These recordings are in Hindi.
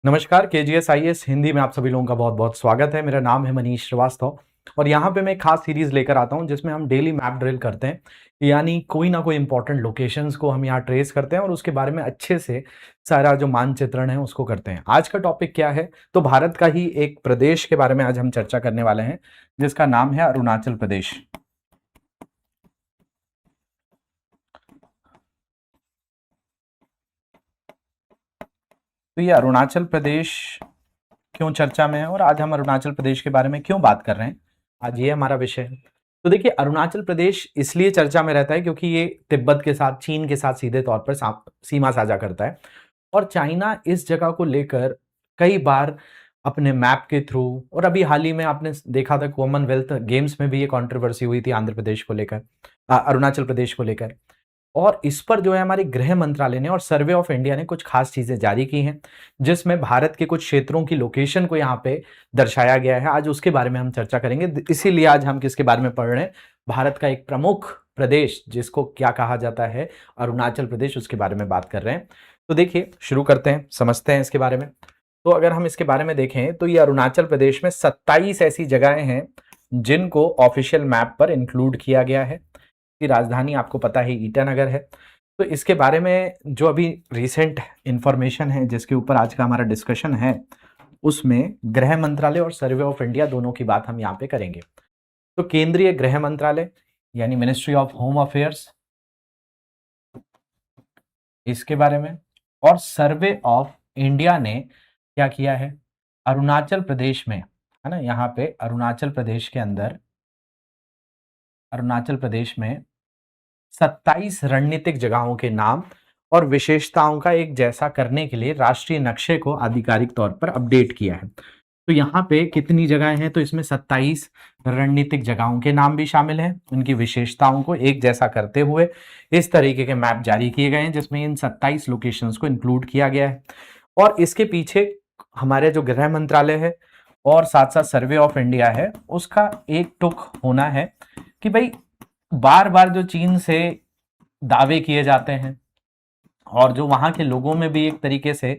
नमस्कार, केजीएस आईएएस हिंदी में आप सभी लोगों का बहुत बहुत स्वागत है। मेरा नाम है मनीष श्रीवास्तव और यहाँ पे मैं एक खास सीरीज लेकर आता हूँ जिसमें हम डेली मैप ड्रिल करते हैं। यानी कोई ना कोई इंपॉर्टेंट लोकेशंस को हम यहाँ ट्रेस करते हैं और उसके बारे में अच्छे से सारा जो मानचित्रण है उसको करते हैं। आज का टॉपिक क्या है? तो भारत का ही एक प्रदेश के बारे में आज हम चर्चा करने वाले हैं जिसका नाम है अरुणाचल प्रदेश। तो ये अरुणाचल प्रदेश क्यों चर्चा में है और आज हम अरुणाचल प्रदेश के बारे में क्यों बात कर रहे हैं, आज ये हमारा विषय है। तो देखिए, अरुणाचल प्रदेश इसलिए चर्चा में रहता है क्योंकि ये तिब्बत के साथ, चीन के साथ सीधे तौर पर सीमा साझा करता है और चाइना इस जगह को लेकर कई बार अपने मैप के थ्रू, और अभी हाल ही में आपने देखा था कॉमनवेल्थ गेम्स में भी ये कंट्रोवर्सी हुई थी आंध्र प्रदेश को लेकर, अरुणाचल प्रदेश को लेकर। और इस पर जो है हमारे गृह मंत्रालय ने और सर्वे ऑफ इंडिया ने कुछ खास चीजें जारी की हैं जिसमें भारत के कुछ क्षेत्रों की लोकेशन को यहाँ पे दर्शाया गया है। आज उसके बारे में हम चर्चा करेंगे। इसीलिए आज हम किसके बारे में पढ़ रहे हैं? भारत का एक प्रमुख प्रदेश जिसको क्या कहा जाता है, अरुणाचल प्रदेश, उसके बारे में बात कर रहे हैं। तो देखिए, शुरू करते हैं, समझते हैं इसके बारे में। तो अगर हम इसके बारे में देखें तो ये अरुणाचल प्रदेश में 27 ऐसी जगहें हैं जिनको ऑफिशियल मैप पर इंक्लूड किया गया है। की राजधानी आपको पता है ईटानगर है। तो इसके बारे में जो अभी रिसेंट इंफॉर्मेशन है जिसके ऊपर आज का हमारा डिस्कशन है, उसमें गृह मंत्रालय और सर्वे ऑफ इंडिया दोनों की बात हम यहाँ पे करेंगे। तो केंद्रीय गृह मंत्रालय यानी मिनिस्ट्री ऑफ होम अफेयर्स, इसके बारे में, और सर्वे ऑफ इंडिया ने क्या किया है, अरुणाचल प्रदेश में, है ना, यहाँ पे अरुणाचल प्रदेश के अंदर, अरुणाचल प्रदेश में 27 रणनीतिक जगहों के नाम और विशेषताओं का एक जैसा करने के लिए राष्ट्रीय नक्शे को आधिकारिक तौर पर अपडेट किया है। तो यहाँ पे कितनी जगहें हैं? तो इसमें 27 रणनीतिक जगहों के नाम भी शामिल हैं। उनकी विशेषताओं को एक जैसा करते हुए इस तरीके के मैप जारी किए गए हैं जिसमें इन 27 लोकेशंस को इंक्लूड किया गया है। और इसके पीछे हमारे जो गृह मंत्रालय है और साथ साथ सर्वे ऑफ इंडिया है, उसका एक टुक होना है कि भाई बार बार जो चीन से दावे किए जाते हैं और जो वहां के लोगों में भी एक तरीके से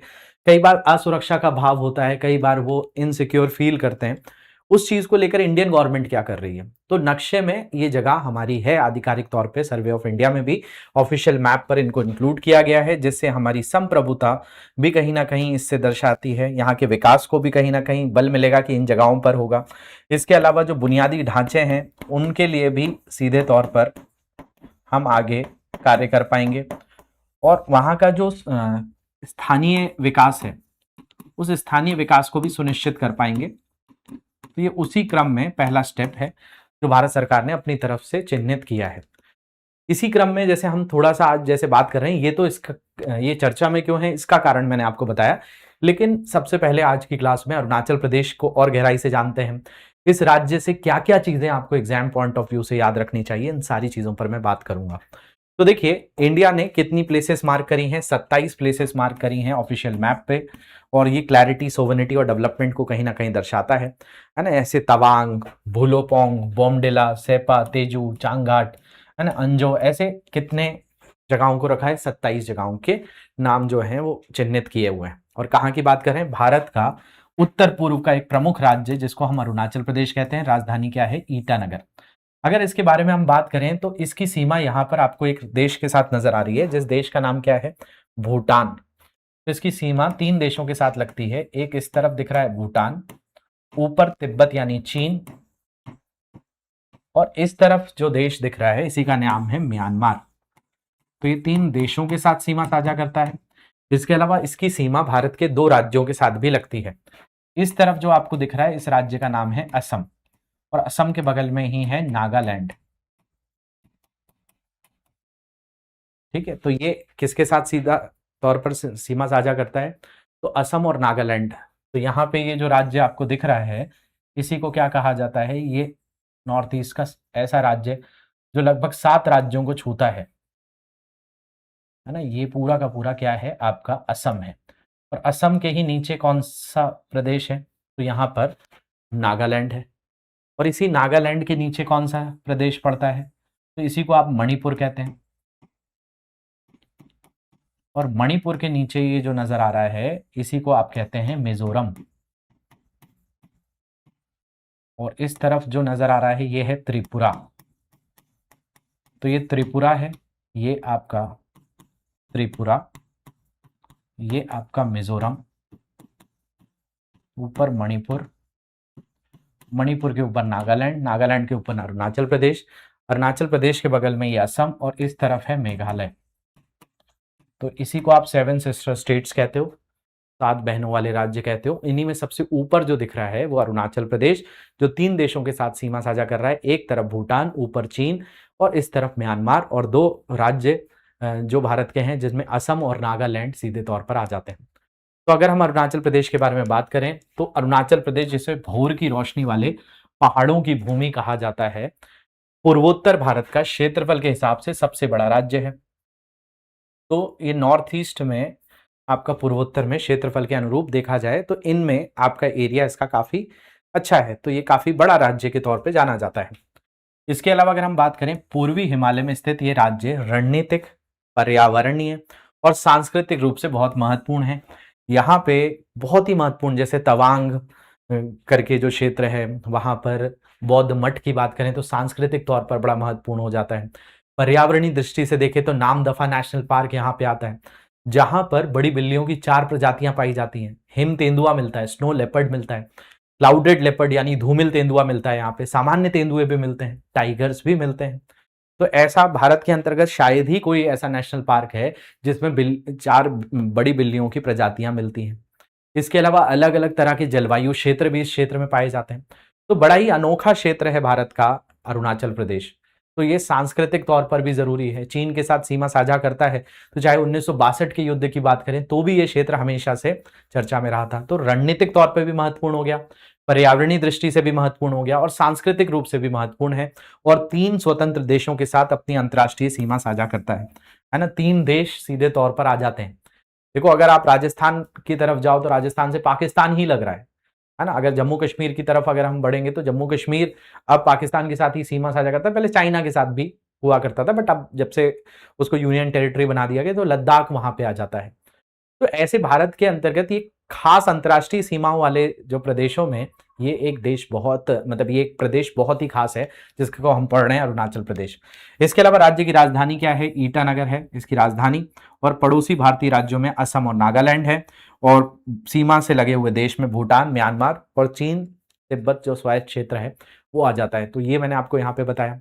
कई बार असुरक्षा का भाव होता है, कई बार वो इनसिक्योर फील करते हैं, उस चीज को लेकर इंडियन गवर्नमेंट क्या कर रही है? तो नक्शे में ये जगह हमारी है, आधिकारिक तौर पे सर्वे ऑफ इंडिया में भी ऑफिशियल मैप पर इनको इंक्लूड किया गया है, जिससे हमारी संप्रभुता भी कहीं ना कहीं इससे दर्शाती है। यहाँ के विकास को भी कहीं ना कहीं बल मिलेगा कि इन जगहों पर होगा। इसके अलावा जो बुनियादी ढांचे हैं उनके लिए भी सीधे तौर पर हम आगे कार्य कर पाएंगे और वहां का जो स्थानीय विकास है उस स्थानीय विकास को भी सुनिश्चित कर पाएंगे। तो ये उसी क्रम में पहला स्टेप है जो भारत सरकार ने अपनी तरफ से चिन्हित किया है। इसी क्रम में जैसे हम थोड़ा सा आज जैसे बात कर रहे हैं, ये तो इसका, ये चर्चा में क्यों है इसका कारण मैंने आपको बताया, लेकिन सबसे पहले आज की क्लास में अरुणाचल प्रदेश को और गहराई से जानते हैं। इस राज्य से क्या क्या चीजें आपको एग्जाम पॉइंट ऑफ व्यू से याद रखनी चाहिए, इन सारी चीजों पर मैं बात करूंगा। तो देखिए, इंडिया ने कितनी प्लेसेस मार्क करी हैं? 27 प्लेसेस मार्क करी हैं ऑफिशियल मैप पे, और ये क्लैरिटी, सोवेनिटी और डेवलपमेंट को कहीं ना कहीं दर्शाता है ना। ऐसे तवांग, भूलोपोंग, बोमडिला, सेपा, तेजू, चांगघाट, है ना, अंजो, ऐसे कितने जगहों को रखा है? 27 जगहों के नाम जो हैं वो चिन्हित किए हुए हैं। और कहाँ की बात करें? भारत का उत्तर पूर्व का एक प्रमुख राज्य जिसको हम अरुणाचल प्रदेश कहते हैं, राजधानी क्या है? ईटानगर। अगर इसके बारे में हम बात करें तो इसकी सीमा यहाँ पर आपको एक देश के साथ नजर आ रही है, जिस देश का नाम क्या है? भूटान। तो इसकी सीमा 3 देशों के साथ लगती है। एक इस तरफ दिख रहा है भूटान, ऊपर तिब्बत यानी चीन, और इस तरफ जो देश दिख रहा है इसी का नाम है म्यांमार। तो ये 3 देशों के साथ सीमा साझा करता है। इसके अलावा इसकी सीमा भारत के 2 राज्यों के साथ भी लगती है। इस तरफ जो आपको दिख रहा है इस राज्य का नाम है असम, और असम के बगल में ही है नागालैंड। ठीक है, तो ये किसके साथ सीधा तौर पर सीमा साझा करता है? तो असम और नागालैंड। तो यहाँ पे ये जो राज्य आपको दिख रहा है इसी को क्या कहा जाता है? ये नॉर्थ ईस्ट का ऐसा राज्य जो लगभग 7 राज्यों को छूता है ना। ये पूरा का पूरा क्या है? आपका असम है। और असम के ही नीचे कौन सा प्रदेश है? तो यहाँ पर नागालैंड है। और इसी नागालैंड के नीचे कौन सा प्रदेश पड़ता है? तो इसी को आप मणिपुर कहते हैं। और मणिपुर के नीचे ये जो नजर आ रहा है इसी को आप कहते हैं मिजोरम। और इस तरफ जो नजर आ रहा है ये है त्रिपुरा। तो ये त्रिपुरा है, ये आपका त्रिपुरा, ये आपका मिजोरम, ऊपर मणिपुर, मणिपुर के ऊपर नागालैंड, नागालैंड के ऊपर अरुणाचल प्रदेश, अरुणाचल प्रदेश के बगल में ये असम और इस तरफ है मेघालय। तो इसी को आप सेवन सिस्टर स्टेट्स कहते हो, 7 बहनों वाले राज्य कहते हो। इन्हीं में सबसे ऊपर जो दिख रहा है वो अरुणाचल प्रदेश, जो 3 देशों के साथ सीमा साझा कर रहा है, एक तरफ भूटान, ऊपर चीन और इस तरफ म्यांमार, और 2 राज्य जो भारत के हैं जिसमें असम और नागालैंड सीधे तौर पर आ जाते हैं। तो अगर हम अरुणाचल प्रदेश के बारे में बात करें तो अरुणाचल प्रदेश, जिसे भोर की रोशनी वाले पहाड़ों की भूमि कहा जाता है, पूर्वोत्तर भारत का क्षेत्रफल के हिसाब से सबसे बड़ा राज्य है। तो ये नॉर्थ ईस्ट में आपका पूर्वोत्तर में क्षेत्रफल के अनुरूप देखा जाए तो इनमें आपका एरिया इसका काफी अच्छा है, तो ये काफी बड़ा राज्य के तौर पे जाना जाता है। इसके अलावा अगर हम बात करें पूर्वी हिमालय में स्थित ये राज्य रणनीतिक, पर्यावरणीय और सांस्कृतिक रूप से बहुत महत्वपूर्ण है। यहाँ पे बहुत ही महत्वपूर्ण, जैसे तवांग करके जो क्षेत्र है वहां पर बौद्ध मठ की बात करें तो सांस्कृतिक तौर पर बड़ा महत्वपूर्ण हो जाता है। पर्यावरणीय दृष्टि से देखें तो नामदफा नेशनल पार्क यहाँ पे आता है, जहां पर बड़ी बिल्लियों की 4 प्रजातियां पाई जाती हैं। हिम तेंदुआ मिलता है, स्नो लेपर्ड मिलता है, क्लाउडेड लेपर्ड यानी धूमिल तेंदुआ मिलता है, यहाँ पे सामान्य तेंदुए भी मिलते हैं, टाइगर्स भी मिलते हैं। तो ऐसा भारत के अंतर्गत शायद ही कोई ऐसा नेशनल पार्क है जिसमें 4 बड़ी बिल्लियों की प्रजातियां मिलती हैं। इसके अलावा अलग अलग तरह के जलवायु क्षेत्र भी इस क्षेत्र में पाए जाते हैं। तो बड़ा ही अनोखा क्षेत्र है भारत का अरुणाचल प्रदेश। तो ये सांस्कृतिक तौर पर भी जरूरी है, चीन के साथ सीमा साझा करता है, तो चाहे 1962 के युद्ध की बात करें तो भी ये क्षेत्र हमेशा से चर्चा में रहा था। तो रणनीतिक तौर पर भी महत्वपूर्ण हो गया, पर्यावरणीय दृष्टि से भी महत्वपूर्ण हो गया और सांस्कृतिक रूप से भी महत्वपूर्ण है। और 3 स्वतंत्र देशों के साथ अपनी अंतर्राष्ट्रीय सीमा साझा करता है ना। 3 देश सीधे तौर पर आ जाते हैं। देखो, अगर आप राजस्थान की तरफ जाओ तो राजस्थान से पाकिस्तान ही लग रहा है ना। अगर जम्मू कश्मीर की तरफ अगर हम बढ़ेंगे तो जम्मू कश्मीर अब पाकिस्तान के साथ ही सीमा साझा करता है, पहले चाइना के साथ भी हुआ करता था, बट अब जब से उसको यूनियन टेरिटरी बना दिया गया तो लद्दाख वहां पे आ जाता है। तो ऐसे भारत के अंतर्गत ये खास अंतर्राष्ट्रीय सीमाओं वाले जो प्रदेशों में ये एक देश बहुत, मतलब ये एक प्रदेश बहुत ही खास है जिसको हम पढ़ रहे हैं, अरुणाचल प्रदेश। इसके अलावा राज्य की राजधानी क्या है? ईटानगर है इसकी राजधानी। और पड़ोसी भारतीय राज्यों में असम और नागालैंड है, और सीमा से लगे हुए देश में भूटान, म्यांमार और चीन तिब्बत जो स्वायत्त क्षेत्र है वो आ जाता है। तो ये मैंने आपको यहाँ पे बताया।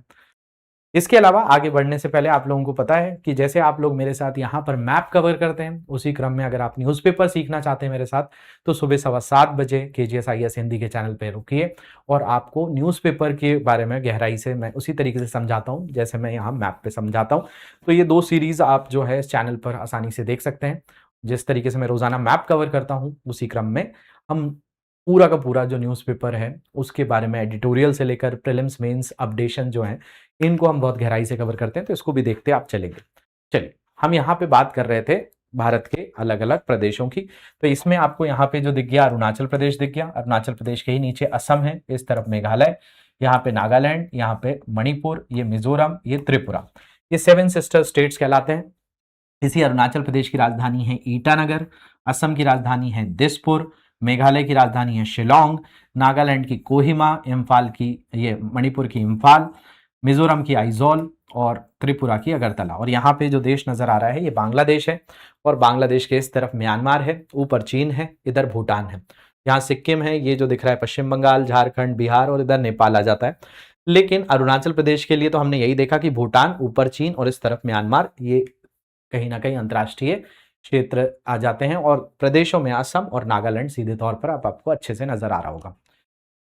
इसके अलावा आगे बढ़ने से पहले आप लोगों को पता है कि जैसे आप लोग मेरे साथ यहाँ पर मैप कवर करते हैं, उसी क्रम में अगर आप न्यूज़पेपर सीखना चाहते हैं मेरे साथ, तो सुबह 7:15 बजे KGSIS हिंदी के चैनल पर रुकिए और आपको न्यूज़पेपर के बारे में गहराई से मैं उसी तरीके से समझाता हूँ जैसे मैं यहाँ मैप पे समझाता हूँ। तो ये 2 सीरीज आप जो है इस चैनल पर आसानी से देख सकते हैं। जिस तरीके से मैं रोजाना मैप कवर करता हूँ उसी क्रम में हम पूरा का पूरा जो न्यूज़पेपर है उसके बारे में एडिटोरियल से लेकर प्रीलिम्स मेंस अपडेशन जो है इनको हम बहुत गहराई से कवर करते हैं, तो इसको भी देखते आप चलेंगे। चलिए, हम यहाँ पे बात कर रहे थे भारत के अलग अलग प्रदेशों की। तो इसमें आपको यहाँ पे जो दिख गया अरुणाचल प्रदेश दिख गया, अरुणाचल प्रदेश के ही नीचे असम है, इस तरफ मेघालय, यहाँ पे नागालैंड, यहाँ पे मणिपुर, ये मिजोरम, ये त्रिपुरा, ये 7 सिस्टर स्टेट्स कहलाते हैं। इसी अरुणाचल प्रदेश की राजधानी है ईटानगर, असम की राजधानी है दिसपुर, मेघालय की राजधानी है शिलोंग, नागालैंड की कोहिमा, इम्फाल की, ये मणिपुर की इम्फाल, मिजोरम की आइजोल और त्रिपुरा की अगरतला। और यहाँ पे जो देश नजर आ रहा है ये बांग्लादेश है, और बांग्लादेश के इस तरफ म्यांमार है, ऊपर चीन है, इधर भूटान है, यहाँ सिक्किम है, ये जो दिख रहा है पश्चिम बंगाल, झारखंड, बिहार और इधर नेपाल आ जाता है। लेकिन अरुणाचल प्रदेश के लिए तो हमने यही देखा कि भूटान, ऊपर चीन और इस तरफ म्यांमार, ये कहीं ना कहीं अंतर्राष्ट्रीय क्षेत्र आ जाते हैं, और प्रदेशों में असम और नागालैंड सीधे तौर पर आपको अच्छे से नजर आ रहा होगा।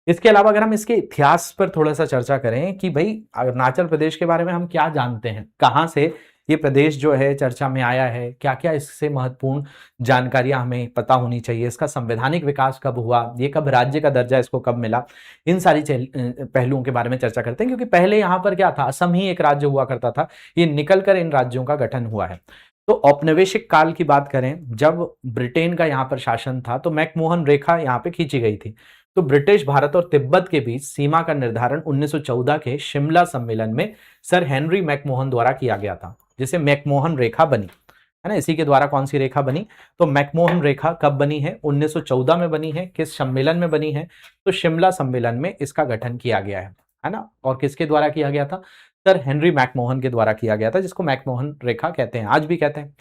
इसके अलावा अगर हम इसके इतिहास पर थोड़ा सा चर्चा करें कि भाई अरुणाचल प्रदेश के बारे में हम क्या जानते हैं, कहाँ से ये प्रदेश जो है चर्चा में आया है, क्या क्या इससे महत्वपूर्ण जानकारियां हमें पता होनी चाहिए, इसका संवैधानिक विकास कब हुआ, ये कब राज्य का दर्जा इसको कब मिला, इन सारी पहलुओं के बारे में चर्चा करते हैं। क्योंकि पहले यहाँ पर क्या था, असम ही एक राज्य हुआ करता था, ये निकलकर इन राज्यों का गठन हुआ है। तो औपनिवेशिक काल की बात करें, जब ब्रिटेन का यहाँ पर शासन था तो मैकमोहन रेखा यहाँ पे खींची गई थी। तो ब्रिटिश भारत और तिब्बत के बीच सीमा का निर्धारण 1914 के शिमला सम्मेलन में सर हेनरी मैकमोहन द्वारा किया गया था, जिसे मैकमोहन रेखा बनी, है ना। इसी के द्वारा कौन सी रेखा बनी, तो मैकमोहन रेखा कब बनी है, 1914 में बनी है। किस सम्मेलन में बनी है, तो शिमला सम्मेलन में इसका गठन किया गया है ना। और किसके द्वारा किया गया था, सर हेनरी मैकमोहन के द्वारा किया गया था, जिसको मैकमोहन रेखा कहते हैं, आज भी कहते हैं।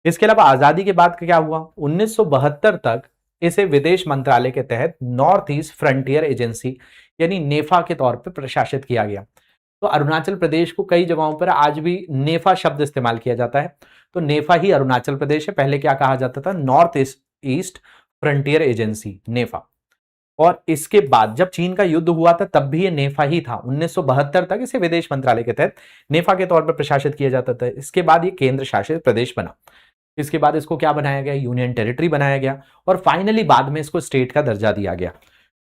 इसके अलावा आजादी के बाद क्या हुआ, 1972 तक इसे विदेश मंत्रालय के तहत नॉर्थ ईस्ट फ्रंटियर एजेंसी यानी नेफा के तौर पर प्रशासित किया गया। तो अरुणाचल प्रदेश को कई जगहों पर आज भी नेफा शब्द इस्तेमाल किया जाता है, तो नेफा ही अरुणाचल प्रदेश है। पहले क्या कहा जाता था, नॉर्थ ईस्ट फ्रंटियर एजेंसी, नेफा। और इसके बाद जब चीन का युद्ध हुआ था तब भी ये नेफा ही था। 1972 तक इसे विदेश मंत्रालय के तहत नेफा के तौर पर प्रशासित किया जाता था। इसके बाद ये केंद्र शासित प्रदेश बना। इसके बाद इसको क्या बनाया गया, यूनियन टेरिटरी बनाया गया, और फाइनली बाद में इसको स्टेट का दर्जा दिया गया।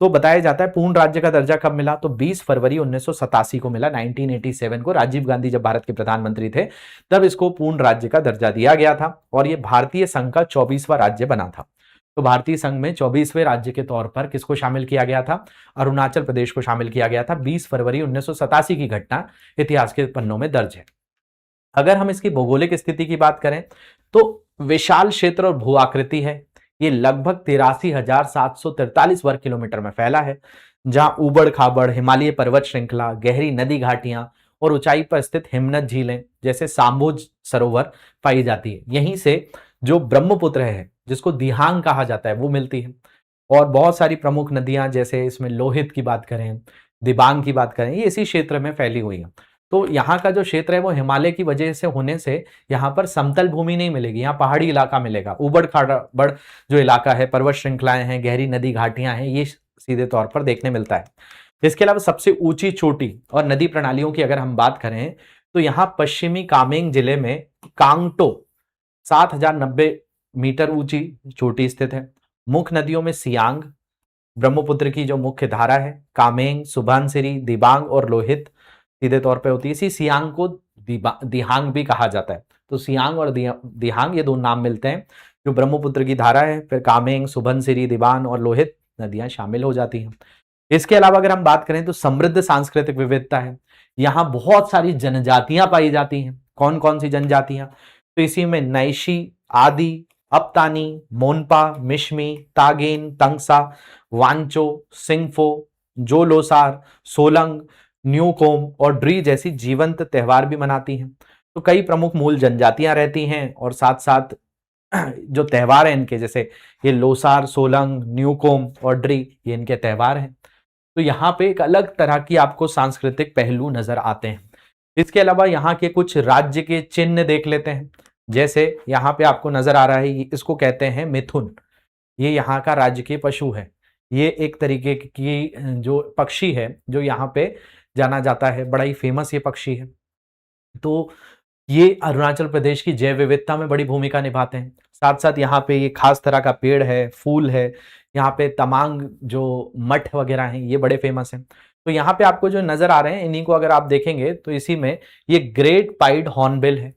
तो बताया जाता है पूर्ण राज्य का दर्जा कब मिला, तो 20 फरवरी 1987 को मिला। 1987 को राजीव गांधी जब भारत के प्रधानमंत्री थे तब इसको पूर्ण राज्य का दर्जा दिया गया था, और यह भारतीय संघ का 24वां राज्य बना था। तो भारतीय संघ में 24वें राज्य के तौर पर किसको शामिल किया गया था, अरुणाचल प्रदेश को शामिल किया गया था। 20 फरवरी 1987 की घटना इतिहास के पन्नों में दर्ज है। अगर हम इसकी भौगोलिक स्थिति की बात करें तो विशाल क्षेत्र और भू आकृति है। ये लगभग 83,743 वर्ग किलोमीटर में फैला है, जहां उबड़ खाबड़ हिमालय पर्वत श्रृंखला, गहरी नदी घाटियां और ऊंचाई पर स्थित हिमनद झीलें जैसे सांबोज सरोवर पाई जाती है। यहीं से जो ब्रह्मपुत्र है, जिसको दिहांग कहा जाता है, वो मिलती है। और बहुत सारी प्रमुख नदियां, जैसे इसमें लोहित की बात करें, दिबांग की बात करें, ये इसी क्षेत्र में फैली हुई है। तो यहाँ का जो क्षेत्र है वो हिमालय की वजह से होने से यहाँ पर समतल भूमि नहीं मिलेगी, यहाँ पहाड़ी इलाका मिलेगा। उबड़ खाबड़ जो इलाका है, पर्वत श्रृंखलाएं हैं, गहरी नदी घाटियां हैं, ये सीधे तौर पर देखने मिलता है। इसके अलावा सबसे ऊंची चोटी और नदी प्रणालियों की अगर हम बात करें तो यहाँ पश्चिमी कामेंग जिले में कांगटो 7,090 मीटर ऊंची चोटी स्थित है। मुख्य नदियों में सियांग, ब्रह्मपुत्र की जो मुख्य धारा है, कामेंग, सुबनसिरी, दिबांग और लोहित सीधे तौर पे होती है। इसी सियांग को दिहांग भी कहा जाता है। तो सियांग और दिहांग ये दो नाम मिलते हैं जो ब्रह्मपुत्र की धारा है, फिर कामेंग, सुबनसिरी, दिबांग और लोहित नदियां शामिल हो जाती हैं। इसके अलावा अगर हम बात करें तो समृद्ध सांस्कृतिक विविधता है। यहाँ बहुत सारी जनजातियां पाई जाती हैं। कौन कौन सी जनजातियां, तो इसी में नैशी, आदि, अपतानी, मोनपा, मिशमी, तागेन, तंगसा, वांचो, सिंगफो, जोलोसार, सोलंग, न्यूकोम और ड्री जैसी जीवंत त्योहार भी मनाती हैं। तो कई प्रमुख मूल जनजातियां रहती हैं, और साथ साथ जो त्योहार हैं इनके, जैसे ये लोसार, सोलंग, न्यूकोम और ड्री, ये इनके त्योहार हैं। तो यहाँ पे एक अलग तरह की आपको सांस्कृतिक पहलू नजर आते हैं। इसके अलावा यहाँ के कुछ राज्य के चिन्ह देख लेते हैं। जैसे यहाँ पे आपको नजर आ रहा है, इसको कहते हैं मिथुन। ये यहाँ का राजकीय पशु है। ये एक तरीके की जो पक्षी है जो यहाँ पे जाना जाता है, बड़ा ही फेमस ये पक्षी है। तो ये अरुणाचल प्रदेश की जैव विविधता में बड़ी भूमिका निभाते हैं। साथ साथ यहाँ पे ये खास तरह का पेड़ है, फूल है। यहाँ पे तमांग जो मठ वगैरह हैं ये बड़े फेमस हैं। तो यहाँ पे आपको जो नजर आ रहे हैं, इन्हीं को अगर आप देखेंगे तो इसी में ये ग्रेट पाइड हॉर्नबिल है।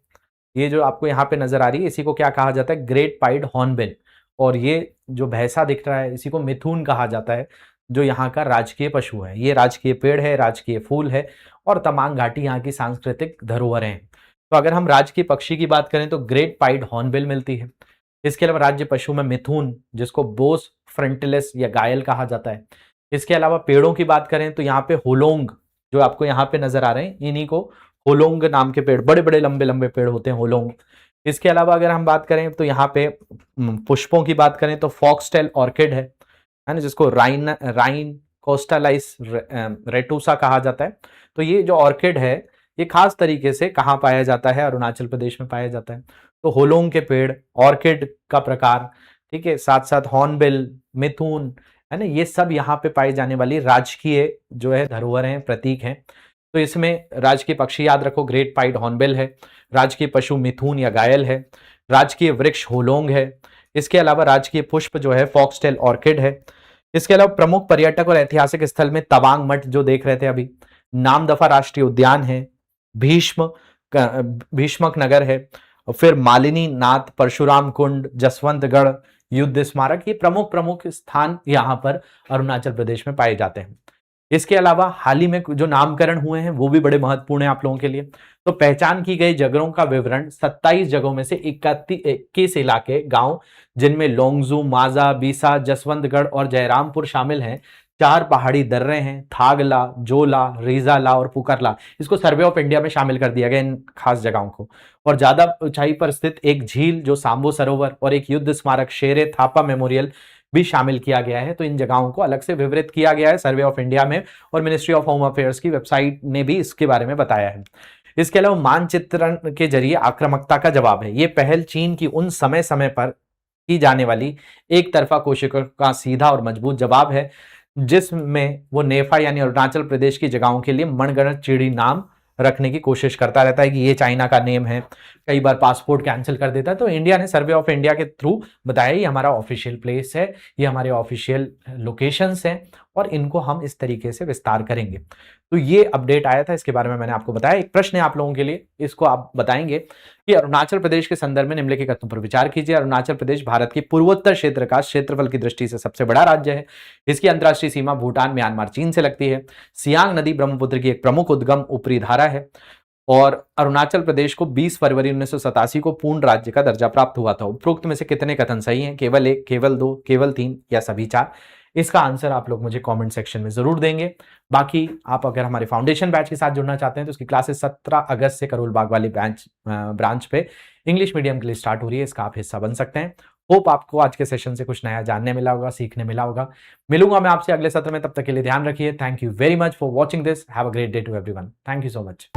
ये जो आपको यहाँ पे नजर आ रही है, इसी को क्या कहा जाता है, ग्रेट पाइड हॉर्नबिल। और ये जो भैंसा दिख रहा है, इसी को मिथुन कहा जाता है, जो यहाँ का राजकीय पशु है। ये राजकीय पेड़ है, राजकीय फूल है, और तमांग घाटी यहाँ की सांस्कृतिक धरोहर हैं। तो अगर हम राजकीय पक्षी की बात करें तो ग्रेट पाइड हॉर्नबिल मिलती है। इसके अलावा राज्य पशु में मिथुन, जिसको बोस फ्रंटिलिस या गायल कहा जाता है। इसके अलावा पेड़ों की बात करें तो यहाँ पे होलोंग, जो आपको यहाँ पे नजर आ रहे हैं, इन्हीं को होलोंग नाम के पेड़, बड़े बड़े लंबे लंबे पेड़ होते हैं, होलोंग। इसके अलावा अगर हम बात करें तो यहाँ पे पुष्पों की बात करें तो फॉक्सटेल ऑर्किड है ना, जिसको राइन कोस्टालाइस रेटूसा कहा जाता है। तो ये जो ऑर्किड है ये खास तरीके से कहाँ पाया जाता है, अरुणाचल प्रदेश में पाया जाता है। तो होलोंग के पेड़, ऑर्किड का प्रकार, ठीक है, साथ साथ हॉर्नबिल, मिथुन, है ना, ये सब यहाँ पे पाई जाने वाली राजकीय जो है धरोहर हैं, प्रतीक हैं। तो इसमें राजकीय पक्षी याद रखो, ग्रेट पाइड हॉर्नबिल है। राजकीय पशु मिथुन या गायल है। राजकीय वृक्ष होलोंग है। इसके अलावा राजकीय पुष्प जो है फॉक्सटेल ऑर्किड है। इसके अलावा प्रमुख पर्यटक और ऐतिहासिक स्थल में तवांग मठ जो देख रहे थे अभी, नामदफा राष्ट्रीय उद्यान है, भीष्मक नगर है, और फिर मालिनी नाथ, परशुराम कुंड, जसवंतगढ़ युद्ध स्मारक, ये प्रमुख प्रमुख स्थान यहाँ पर अरुणाचल प्रदेश में पाए जाते हैं। इसके अलावा हाल ही में जो नामकरण हुए हैं वो भी बड़े महत्वपूर्ण हैं आप लोगों के लिए। तो पहचान की गई जगहों का विवरण 27 जगहों में से 21 इलाके गांव, जिनमें लोंगजू, माजा, बीसा, जसवंतगढ़ और जयरामपुर शामिल हैं। 4 पहाड़ी दर्रे हैं, थागला, जोला, रीजाला और पुकरला। इसको सर्वे ऑफ इंडिया में शामिल कर दिया गया इन खास जगहों को। और ज्यादा ऊंचाई पर स्थित एक झील जो सांबो सरोवर और एक युद्ध स्मारक शेरे थापा मेमोरियल भी शामिल किया गया है। तो इन जगहों को अलग से विवरित किया गया है सर्वे ऑफ इंडिया में, और मिनिस्ट्री ऑफ होम अफेयर्स की वेबसाइट ने भी इसके बारे में बताया है। इसके अलावा मानचित्रण के जरिए आक्रामकता का जवाब है। ये पहल चीन की उन समय समय पर की जाने वाली एक तरफा कोशिशों का सीधा और मजबूत जवाब है, जिसमें वो नेफा यानी अरुणाचल प्रदेश की जगहों के लिए मनगढ़ंत चिड़ी नाम रखने की कोशिश करता रहता है कि ये चाइना का नेम है, कई बार पासपोर्ट कैंसिल कर देता है। तो इंडिया ने सर्वे ऑफ इंडिया के थ्रू बताया ये हमारा ऑफिशियल प्लेस है, ये हमारे ऑफिशियल लोकेशंस हैं और इनको हम इस तरीके से विस्तार करेंगे। तो ये अपडेट आया था, इसके बारे में मैंने आपको बताया। एक प्रश्न है आप लोगों के लिए, इसको आप बताएंगे कि अरुणाचल प्रदेश के संदर्भ में निम्नलिखित पर विचार कीजिए। अरुणाचल प्रदेश भारत के पूर्वोत्तर क्षेत्र का क्षेत्रफल की दृष्टि से सबसे बड़ा राज्य है। इसकी अंतर्राष्ट्रीय सीमा भूटान, म्यांमार, चीन से लगती है। सियांग नदी ब्रह्मपुत्र की एक प्रमुख उद्गम ऊपरी धारा है और अरुणाचल प्रदेश को 20 फरवरी 1987 को पूर्ण राज्य का दर्जा प्राप्त हुआ था। उपरोक्त में से कितने कथन सही हैं? केवल 1, केवल 2, केवल 3 या सभी 4? इसका आंसर आप लोग मुझे कमेंट सेक्शन में जरूर देंगे। बाकी आप अगर हमारे फाउंडेशन बैच के साथ जुड़ना चाहते हैं तो उसकी क्लासेस 17 अगस्त से करोल बाग वाली ब्रांच पे इंग्लिश मीडियम के लिए स्टार्ट हो रही है, इसका आप हिस्सा बन सकते हैं। होप आपको आज के सेशन से कुछ नया जानने मिला होगा, सीखने मिला होगा। मिलूंगा मैं आपसे अगले सत्र में, तब तक के लिए ध्यान रखिए। Thank you very much for watching this. Have a great day to everyone. Thank you so much.